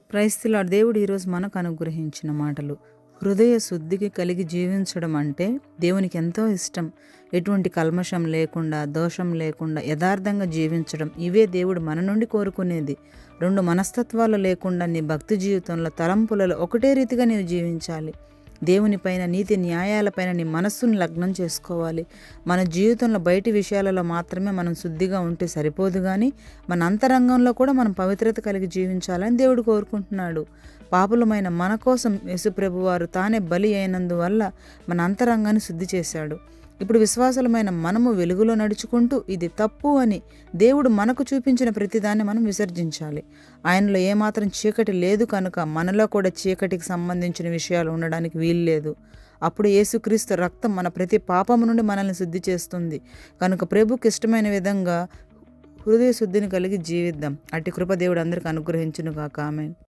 Praise the lord. దేవుడు ఈరోజు మనకు అనుగ్రహించిన మాటలు, హృదయ శుద్ధికి కలిగి జీవించడం అంటే దేవునికి ఎంతో ఇష్టం. ఎటువంటి కల్మషం లేకుండా, దోషం లేకుండా యథార్థంగా జీవించడం, ఇవే దేవుడు మన నుండి కోరుకునేది. రెండు మనస్తత్వాలు లేకుండా నీ భక్తి జీవితంలో, తలంపులలో ఒకటే రీతిగా నీవు జీవించాలి. దేవునిపైన, నీతి న్యాయాలపైన నీ మనస్సును లగ్నం చేసుకోవాలి. మన జీవితంలో బయటి విషయాలలో మాత్రమే మనం శుద్ధిగా ఉంటే సరిపోదు, కానీ మన అంతరంగంలో కూడా మనం పవిత్రత కలిగి జీవించాలని దేవుడు కోరుకుంటున్నాడు. పాపులమైన మన కోసం యేసుప్రభువారు తానే బలి అయినందువల్ల మన అంతరంగాన్ని శుద్ధి చేశాడు. ఇప్పుడు విశ్వాసులమైన మనము వెలుగులో నడుచుకుంటూ ఇది తప్పు అని దేవుడు మనకు చూపించిన ప్రతిదాన్ని మనం విసర్జించాలి. ఆయనలో ఏమాత్రం చీకటి లేదు కనుక మనలో కూడా చీకటికి సంబంధించిన విషయాలు ఉండడానికి వీల్లేదు. అప్పుడు యేసుక్రీస్తు రక్తం మన ప్రతి పాపము నుండి మనల్ని శుద్ధి చేస్తుంది. కనుక ప్రభుకి ఇష్టమైన విధంగా హృదయ శుద్ధిని కలిగి జీవిద్దాం. అట్టి కృప దేవుడు అందరికీ అనుగ్రహించును గాక. ఆమేన్.